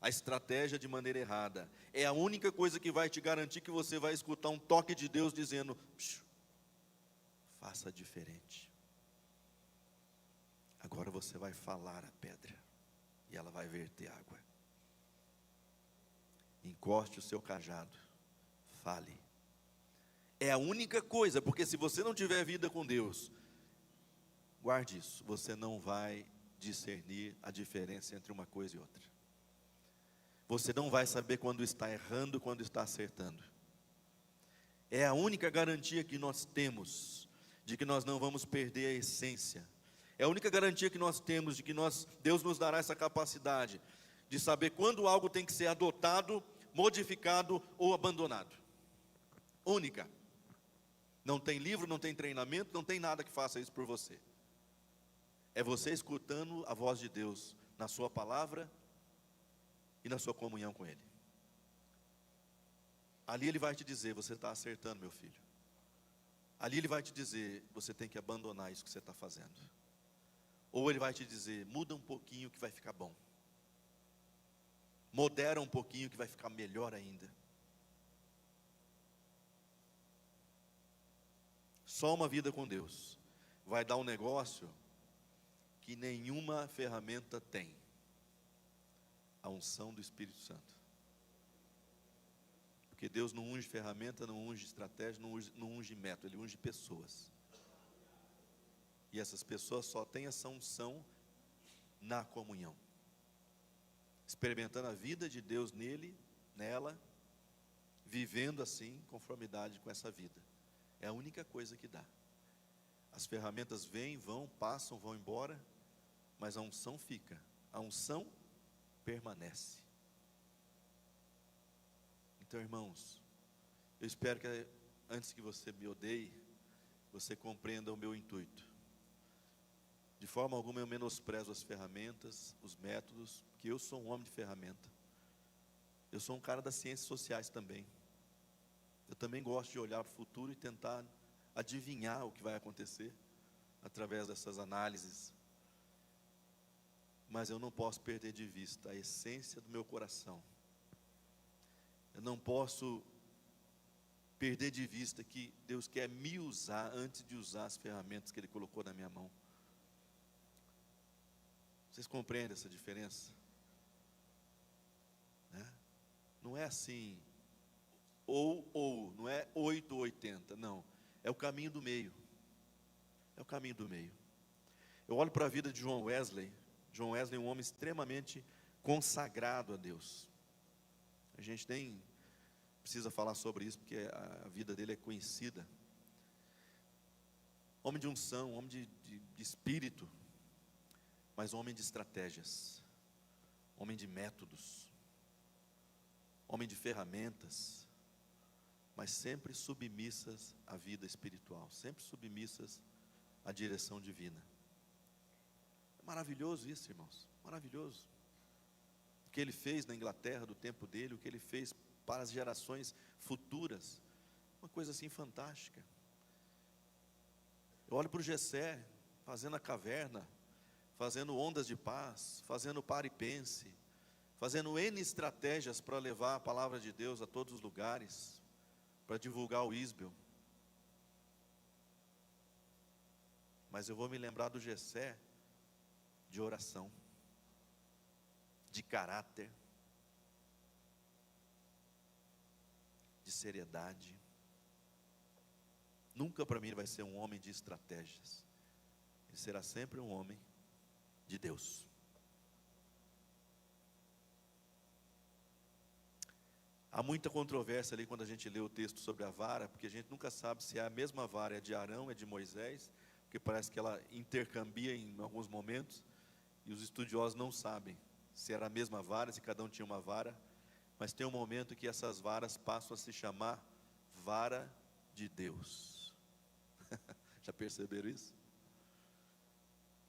Speaker 1: a estratégia de maneira errada, é a única coisa que vai te garantir que você vai escutar um toque de Deus dizendo: faça diferente. Agora você vai falar a pedra e ela vai verter água. Encoste o seu cajado, fale. É a única coisa, porque se você não tiver vida com Deus, guarde isso, você não vai discernir a diferença entre uma coisa e outra. Você não vai saber quando está errando, quando está acertando. É a única garantia que nós temos de que nós não vamos perder a essência. É a única garantia que nós temos de que Deus nos dará essa capacidade de saber quando algo tem que ser adotado, modificado ou abandonado. Única. Não tem livro, não tem treinamento, não tem nada que faça isso por você. É você escutando a voz de Deus na sua palavra e na sua comunhão com Ele. Ali Ele vai te dizer: você está acertando, meu filho. Ali Ele vai te dizer: você tem que abandonar isso que você está fazendo. Ou Ele vai te dizer: muda um pouquinho que vai ficar bom. Modera um pouquinho que vai ficar melhor ainda. Só uma vida com Deus vai dar um negócio que nenhuma ferramenta tem: a unção do Espírito Santo. Porque Deus não unge ferramenta, não unge estratégia, não unge método, Ele unge pessoas. E essas pessoas só têm essa unção na comunhão, experimentando a vida de Deus nele, nela, vivendo assim, em conformidade com essa vida. É a única coisa que dá. As ferramentas vêm, vão, passam, vão embora, mas a unção fica, a unção permanece. Então, irmãos, eu espero que antes que você me odeie, você compreenda o meu intuito. De forma alguma eu menosprezo as ferramentas, os métodos, porque eu sou um homem de ferramenta. Eu sou um cara das ciências sociais também. Eu também gosto de olhar para o futuro e tentar adivinhar o que vai acontecer através dessas análises. Mas eu não posso perder de vista a essência do meu coração. Eu não posso perder de vista que Deus quer me usar antes de usar as ferramentas que Ele colocou na minha mão. Vocês compreendem essa diferença? Né? Não é assim, ou, não é 8 ou 80, não. É o caminho do meio. É o caminho do meio. Eu olho para a vida de John Wesley. John Wesley é um homem extremamente consagrado a Deus. A gente nem precisa falar sobre isso, porque a vida dele é conhecida. Homem de unção, homem de espírito, mas homem de estratégias, homem de métodos, homem de ferramentas, mas sempre submissas à vida espiritual, sempre submissas à direção divina. É maravilhoso isso, irmãos, maravilhoso. O que ele fez na Inglaterra do tempo dele, o que ele fez para as gerações futuras, uma coisa assim fantástica. Eu olho para o Jessé, fazendo a caverna, fazendo ondas de paz, fazendo para e pense, fazendo N estratégias para levar a palavra de Deus a todos os lugares, para divulgar o Isbel. Mas eu vou me lembrar do Jessé de oração, de caráter, de seriedade. Nunca para mim ele vai ser um homem de estratégias. Ele será sempre um homem de Deus. Há muita controvérsia ali quando a gente lê o texto sobre a vara, porque a gente nunca sabe se é a mesma vara, é de Arão, é de Moisés, porque parece que ela intercambia em alguns momentos, e os estudiosos não sabem se era a mesma vara, se cada um tinha uma vara, mas tem um momento que essas varas passam a se chamar vara de Deus. Já perceberam isso?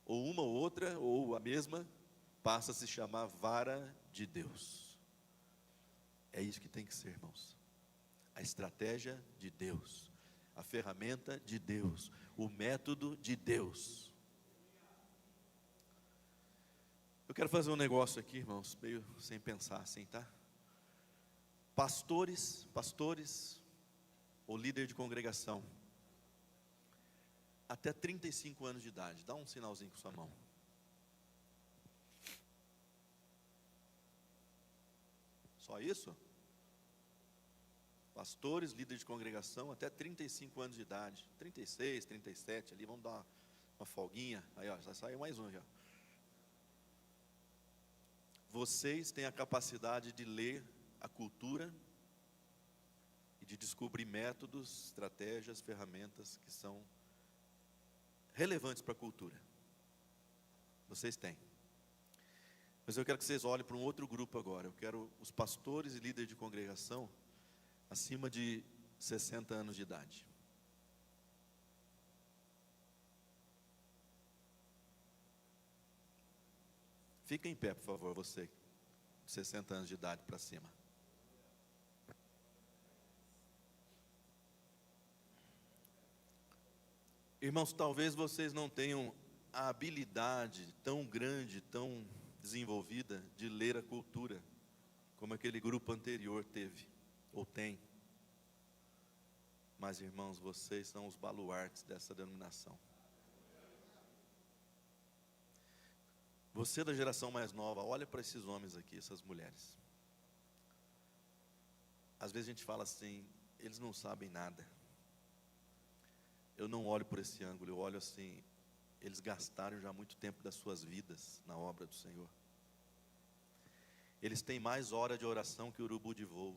Speaker 1: Ou uma ou outra, ou a mesma, passa a se chamar vara de Deus. É isso que tem que ser, irmãos. A estratégia de Deus, a ferramenta de Deus, o método de Deus. Eu quero fazer um negócio aqui, irmãos, meio sem pensar assim, tá? Pastores, ou líder de congregação, até 35 anos de idade, dá um sinalzinho com sua mão. Só isso? Pastores, líderes de congregação, até 35 anos de idade, 36, 37, ali, vamos dar uma folguinha, aí ó, já saiu mais um já. Vocês têm a capacidade de ler a cultura e de descobrir métodos, estratégias, ferramentas que são relevantes para a cultura. Vocês têm. Mas eu quero que vocês olhem para um outro grupo agora. Eu quero os pastores e líderes de congregação acima de 60 anos de idade. Fica em pé, por favor, você, de 60 anos de idade para cima. Irmãos, talvez vocês não tenham a habilidade tão grande, tão desenvolvida de ler a cultura, como aquele grupo anterior teve, ou tem. Mas, irmãos, vocês são os baluartes dessa denominação. Você da geração mais nova, olha para esses homens aqui, essas mulheres. Às vezes a gente fala assim, eles não sabem nada. Eu não olho por esse ângulo, eu olho assim, eles gastaram já muito tempo das suas vidas na obra do Senhor. Eles têm mais hora de oração que o urubu de voo.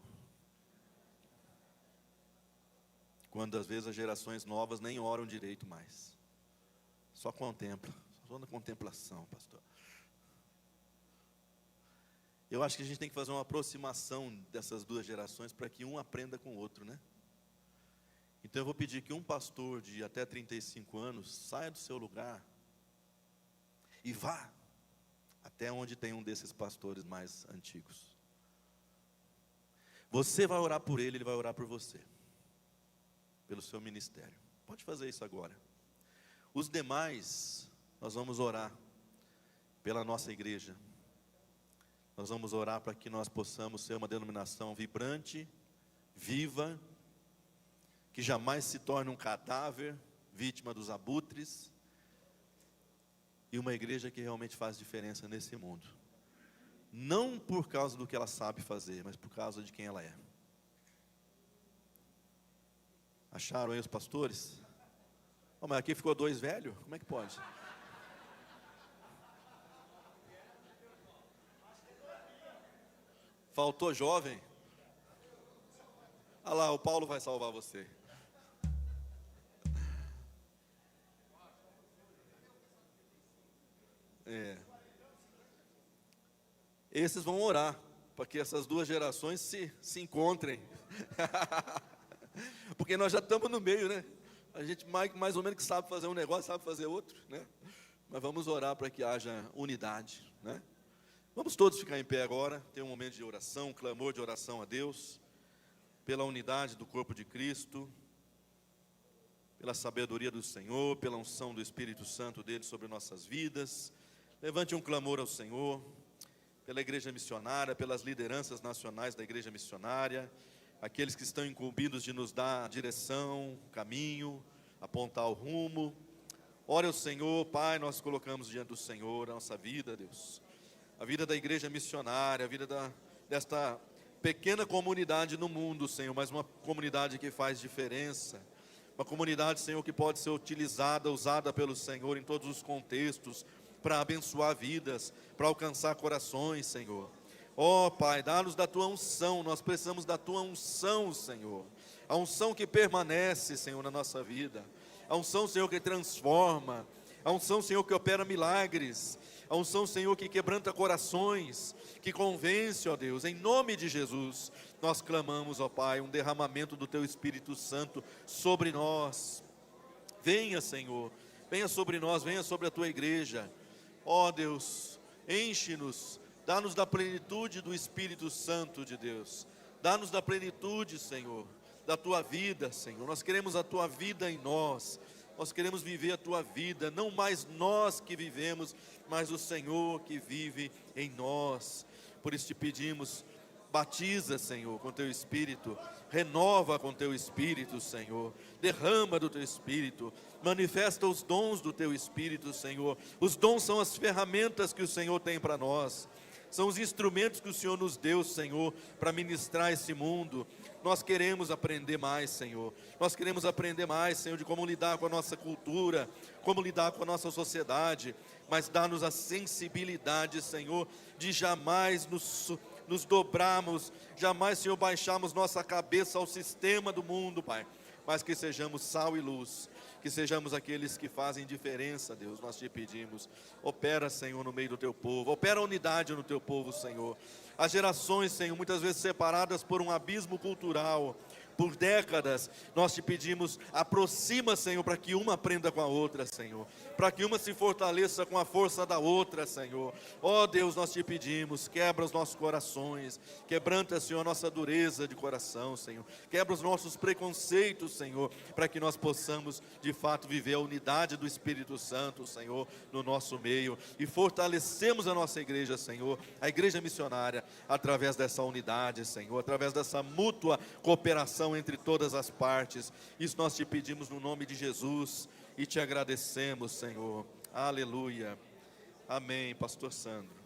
Speaker 1: Quando às vezes as gerações novas nem oram direito mais. Só contemplam, só na contemplação, pastor. Eu acho que a gente tem que fazer uma aproximação dessas duas gerações para que um aprenda com o outro, né? Então eu vou pedir que um pastor de até 35 anos saia do seu lugar e vá até onde tem um desses pastores mais antigos. Você vai orar por ele, ele vai orar por você, pelo seu ministério. Pode fazer isso agora. Os demais, nós vamos orar pela nossa igreja. Nós vamos orar para que nós possamos ser uma denominação vibrante, viva, que jamais se torne um cadáver, vítima dos abutres, e uma igreja que realmente faz diferença nesse mundo. Não por causa do que ela sabe fazer, mas por causa de quem ela é. Acharam aí os pastores? Oh, mas aqui ficou 2 velhos? Como é que pode? Faltou jovem? Ah lá, o Paulo vai salvar você. Esses vão orar para que essas duas gerações se encontrem. Porque nós já estamos no meio, né? A gente mais ou menos que sabe fazer um negócio, sabe fazer outro, né? Mas vamos orar para que haja unidade, né? Vamos todos ficar em pé agora, ter um momento de oração, um clamor de oração a Deus, pela unidade do corpo de Cristo, pela sabedoria do Senhor, pela unção do Espírito Santo dele sobre nossas vidas. Levante um clamor ao Senhor, pela igreja missionária, pelas lideranças nacionais da igreja missionária, aqueles que estão incumbidos de nos dar direção, caminho, apontar o rumo. Ore ao Senhor, Pai, nós colocamos diante do Senhor a nossa vida, Deus, a vida da igreja missionária, a vida desta pequena comunidade no mundo, Senhor, mas uma comunidade que faz diferença, uma comunidade, Senhor, que pode ser utilizada, usada pelo Senhor em todos os contextos, para abençoar vidas, para alcançar corações, Senhor. Ó Pai, dá-nos da Tua unção, nós precisamos da Tua unção, Senhor, a unção que permanece, Senhor, na nossa vida, a unção, Senhor, que transforma, a unção, Senhor, que opera milagres, a unção, Senhor, que quebranta corações, que convence, ó Deus, em nome de Jesus, nós clamamos, ó Pai, um derramamento do Teu Espírito Santo sobre nós. Venha, Senhor, venha sobre nós, venha sobre a Tua igreja, ó Deus, enche-nos, dá-nos da plenitude do Espírito Santo de Deus, dá-nos da plenitude, Senhor, da Tua vida, Senhor, nós queremos a Tua vida em nós, nós queremos viver a Tua vida, não mais nós que vivemos, mas o Senhor que vive em nós. Por isso te pedimos, batiza, Senhor, com Teu Espírito, renova com Teu Espírito, Senhor, derrama do Teu Espírito, manifesta os dons do Teu Espírito, Senhor. Os dons são as ferramentas que o Senhor tem para nós, são os instrumentos que o Senhor nos deu, Senhor, para ministrar esse mundo. Nós queremos aprender mais, Senhor, nós queremos aprender mais, Senhor, de como lidar com a nossa cultura, como lidar com a nossa sociedade, mas dá-nos a sensibilidade, Senhor, de jamais nos dobrarmos, jamais, Senhor, baixarmos nossa cabeça ao sistema do mundo, Pai, mas que sejamos sal e luz, que sejamos aqueles que fazem diferença, Deus, nós te pedimos. Opera, Senhor, no meio do teu povo, opera a unidade no teu povo, Senhor. As gerações, Senhor, muitas vezes separadas por um abismo cultural, por décadas, nós te pedimos, aproxima, Senhor, para que uma aprenda com a outra, Senhor, para que uma se fortaleça com a força da outra, Senhor. Ó Deus, nós te pedimos, quebra os nossos corações, quebranta, Senhor, a nossa dureza de coração, Senhor, quebra os nossos preconceitos, Senhor, para que nós possamos, de fato, viver a unidade do Espírito Santo, Senhor, no nosso meio, e fortalecemos a nossa igreja, Senhor, a igreja missionária, através dessa unidade, Senhor, através dessa mútua cooperação entre todas as partes. Isso nós te pedimos no nome de Jesus e te agradecemos, Senhor. Aleluia. Amém, pastor Sandro.